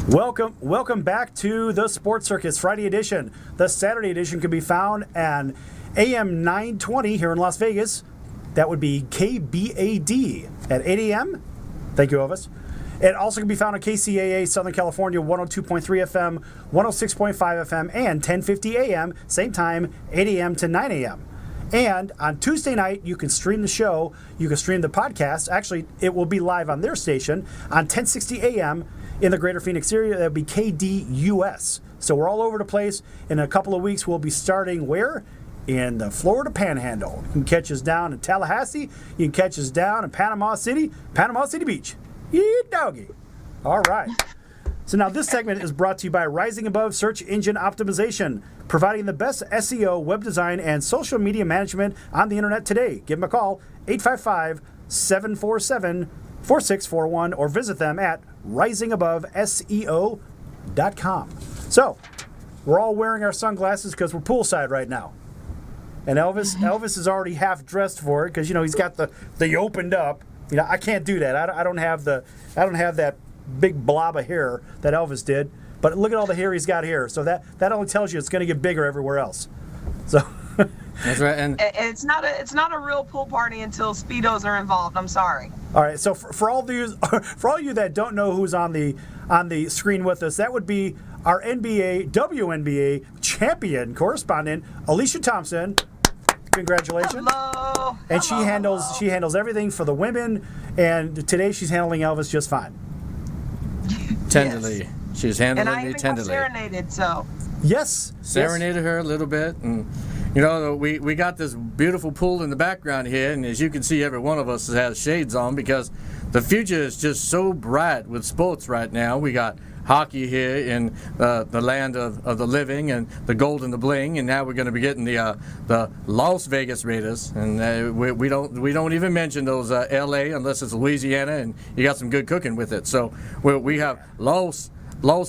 Welcome back to the Sports Circus Friday edition. The Saturday edition can be found on AM 920 here in Las Vegas. That would be KBAD at 8 a.m. Thank you, Elvis. It also can be found on KCAA Southern California 102.3 FM, 106.5 FM, and 1050 AM, same time, 8 a.m. to 9 a.m. And on Tuesday night, you can stream the show. You can stream the podcast. Actually, it will be live on their station on 1060 a.m. in the greater Phoenix area. That would be KDUS. So we're all over the place. In a couple of weeks, we'll be starting where? In the Florida Panhandle. You can catch us down in Tallahassee. You can catch us down in Panama City Beach. Yeah, doggy. All right. So now this segment is brought to you by Rising Above Search Engine Optimization, providing the best SEO, web design, and social media management on the internet today. Give them a call, 855-747-4641, or visit them at risingaboveseo.com. So, we're all wearing our sunglasses because we're poolside right now. And Elvis is already half dressed for it because, he's got the opened up. I can't do that. I don't have that big blob of hair that Elvis did. But look at all the hair he's got here. So that only tells you it's going to get bigger everywhere else. So that's right. And it's not a real pool party until Speedos are involved. I'm sorry. All right. So for all you that don't know who's on the screen with us, that would be our WNBA champion correspondent, Alicia Thompson. Congratulations. Hello. And she handles everything for the women, and today she's handling Elvis just fine. Tenderly. Yes. She's handling me tenderly. And I even got serenaded, so. Yes. Serenaded her a little bit. And, we got this beautiful pool in the background here, and as you can see, every one of us has shades on because the future is just so bright with sports right now. We got hockey here in the land of the living and the gold and the bling, and now we're going to be getting the Las Vegas Raiders, and we don't even mention those L.A. unless it's Louisiana and you got some good cooking with it. So we have Los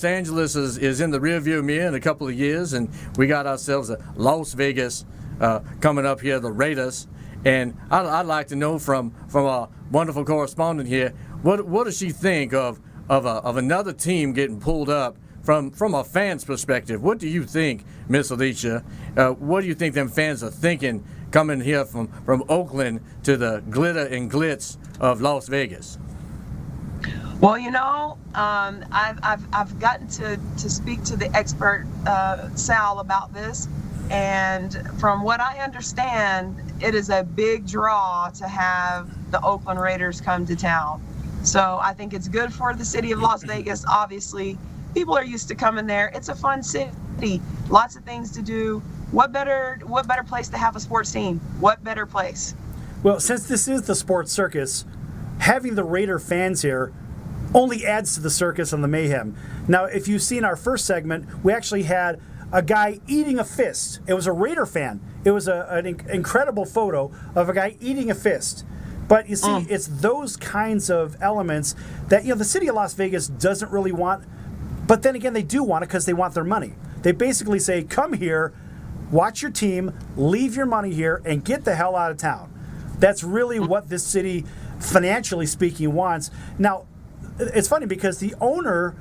Angeles is in the rearview mirror in a couple of years, and we got ourselves a Las Vegas coming up here, the Raiders. And I'd like to know from our wonderful correspondent here, what does she think of another team getting pulled up from a fan's perspective? What do you think, Miss Alicia? What do you think them fans are thinking coming here from Oakland to the glitter and glitz of Las Vegas? Well, I've gotten to speak to the expert Sal about this, and from what I understand, it is a big draw to have the Oakland Raiders come to town. So I think it's good for the city of Las Vegas. Obviously, people are used to coming there. It's a fun city, lots of things to do. What better place to have a sports team? What better place? Well, since this is the Sports Circus, having the Raider fans here only adds to the circus and the mayhem. Now, if you've seen our first segment, we actually had a guy eating a fist. It was a Raider fan. It was an incredible photo of a guy eating a fist. But you see, it's those kinds of elements that, the city of Las Vegas doesn't really want. But then again, they do want it because they want their money. They basically say, come here, watch your team, leave your money here, and get the hell out of town. That's really what this city, financially speaking, wants. Now, it's funny because the owner,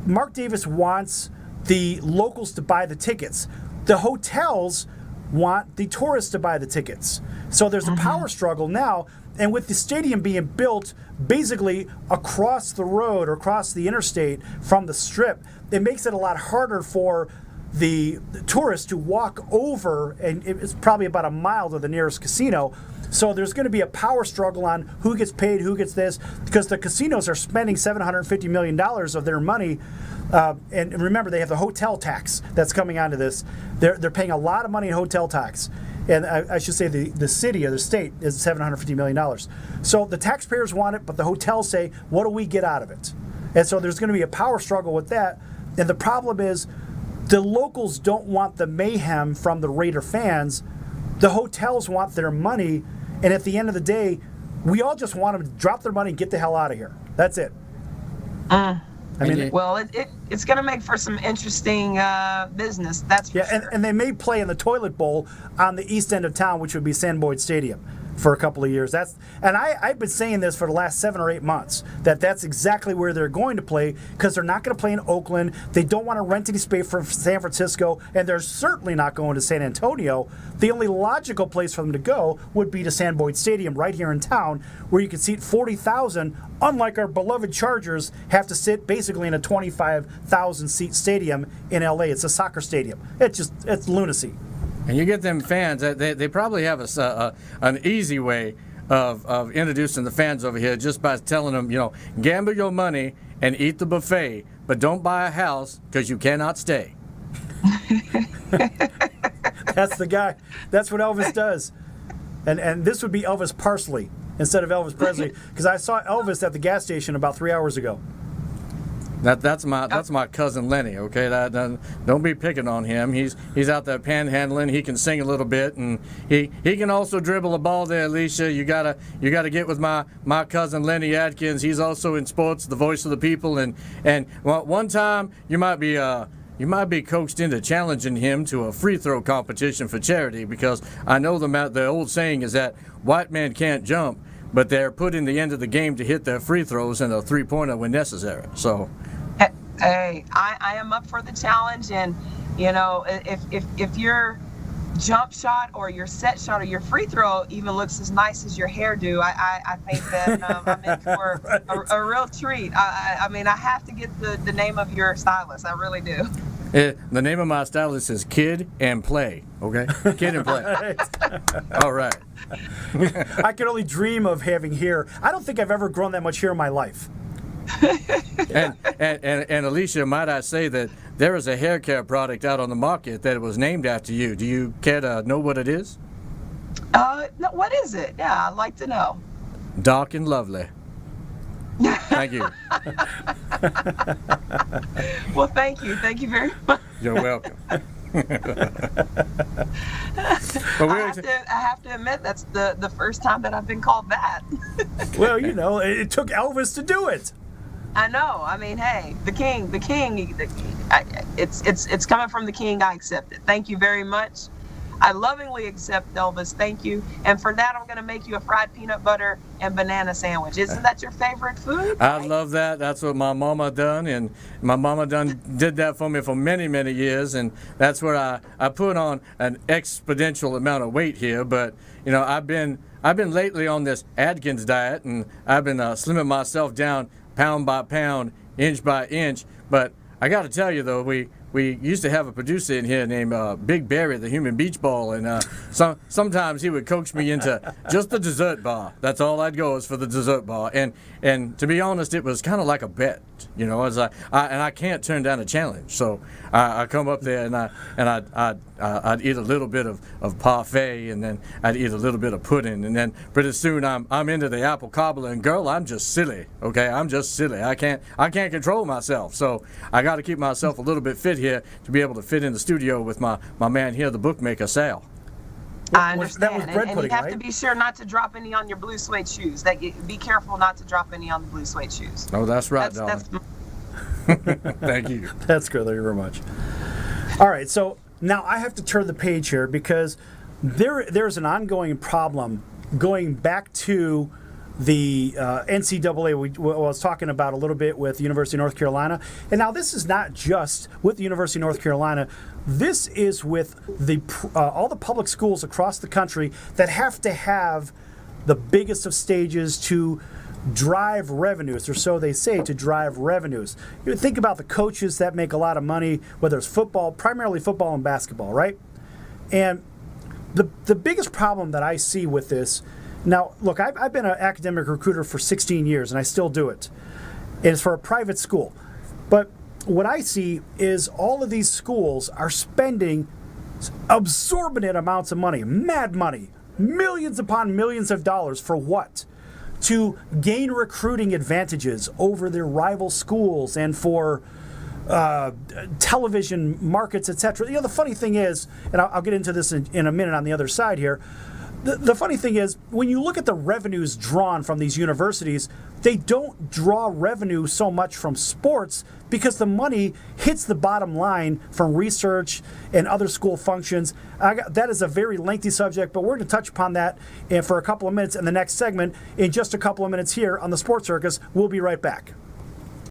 Mark Davis, wants the locals to buy the tickets. The hotels want the tourists to buy the tickets. So there's a power struggle now, and with the stadium being built basically across the road or across the interstate from the Strip, it makes it a lot harder for the tourists to walk over, and it's probably about a mile to the nearest casino. So there's going to be a power struggle on who gets paid, who gets this, because the casinos are spending $750 million of their money. And remember, they have the hotel tax that's coming onto this. They're paying a lot of money in hotel tax. And I should say the city or the state is $750 million. So the taxpayers want it, but the hotels say, what do we get out of it? And so there's going to be a power struggle with that. And the problem is the locals don't want the mayhem from the Raider fans. The hotels want their money. And at the end of the day, we all just want them to drop their money and get the hell out of here. That's it. It's going to make for some interesting business. That's for sure. And they may play in the toilet bowl on the east end of town, which would be San Boyd Stadium. for a couple of years. I've been saying this for the last 7 or 8 months, that's exactly where they're going to play, because they're not going to play in Oakland. They don't want to rent any space for San Francisco, and they're certainly not going to San Antonio. The only logical place for them to go would be to San Boyd Stadium right here in town, where you can seat 40,000, unlike our beloved Chargers have to sit basically in a 25,000 seat stadium in LA. It's a soccer stadium. It's lunacy. And you get them fans, they probably have an easy way of introducing the fans over here just by telling them, gamble your money and eat the buffet, but don't buy a house because you cannot stay. That's the guy. That's what Elvis does. And this would be Elvis Parsley instead of Elvis Presley, because I saw Elvis at the gas station about 3 hours ago. That's my cousin Lenny. Okay, don't be picking on him. He's out there panhandling. He can sing a little bit, and he can also dribble a ball there. Alicia, you gotta get with my cousin Lenny Atkins. He's also in sports, the voice of the people, and one time you might be coaxed into challenging him to a free throw competition for charity, because I know the old saying is that white men can't jump, but they're put in the end of the game to hit their free throws and a three-pointer when necessary. So. Hey, I am up for the challenge, and if your jump shot or your set shot or your free throw even looks as nice as your hairdo, I think that I'm in for a real treat. I mean, I have to get the name of your stylist. I really do. The name of my stylist is Kid and Play. Okay, Kid and Play. All right. I can only dream of having hair. I don't think I've ever grown that much hair in my life. and Alicia, might I say that there is a hair care product out on the market that was named after you. Do you care to know what it is? No, what is it? Yeah, I'd like to know. Dark and Lovely. Thank you. Well, thank you. Thank you very much. You're welcome. I have to admit, that's the first time that I've been called that. Well, it took Elvis to do it. I know. I mean, hey, the king. It's coming from the king. I accept it. Thank you very much. I lovingly accept, Elvis. Thank you. And for that, I'm going to make you a fried peanut butter and banana sandwich. Isn't that your favorite food? I love that. That's what my mama done, and my mama did that for me for many, many years, and that's where I put on an exponential amount of weight here. But I've been lately on this Atkins diet, and I've been slimming myself down pound by pound, inch by inch. But I got to tell you though, we used to have a producer in here named Big Barry, the human beach ball, and sometimes he would coax me into just the dessert bar. That's all I'd go is for the dessert bar. And to be honest, it was kind of like a bet, as I can't turn down a challenge. So I come up there and I'd eat a little bit of parfait, and then I'd eat a little bit of pudding, and then pretty soon I'm into the apple cobbler, and girl, I'm just silly. Okay, I'm just silly. I can't control myself. So I got to keep myself a little bit fit here to be able to fit in the studio with my man here, the bookmaker, Sal. I understand. That was bread and pudding, you have right? to be sure not to drop any on your blue suede shoes. Be careful not to drop any on the blue suede shoes. Oh, that's right, darling. Thank you. That's good. Thank you very much. All right, so now I have to turn the page here, because there's an ongoing problem going back to the NCAA. We was talking about a little bit with the University of North Carolina, and now this is not just with the University of North Carolina. This is with all the public schools across the country that have to have the biggest of stages to drive revenues, or so they say, to drive revenues. You think about the coaches that make a lot of money, whether it's football, primarily football and basketball, right? And the biggest problem that I see with this, now, look, I've been an academic recruiter for 16 years, and I still do it. And it's for a private school. But what I see is all of these schools are spending absorbent amounts of money, mad money, millions upon millions of dollars for what? To gain recruiting advantages over their rival schools and for television markets, etc. The funny thing is, and I'll get into this in a minute on the other side here, the funny thing is, when you look at the revenues drawn from these universities, they don't draw revenue so much from sports because the money hits the bottom line from research and other school functions. That is a very lengthy subject, but we're going to touch upon that for a couple of minutes in the next segment in just a couple of minutes here on the Sports Circus. We'll be right back.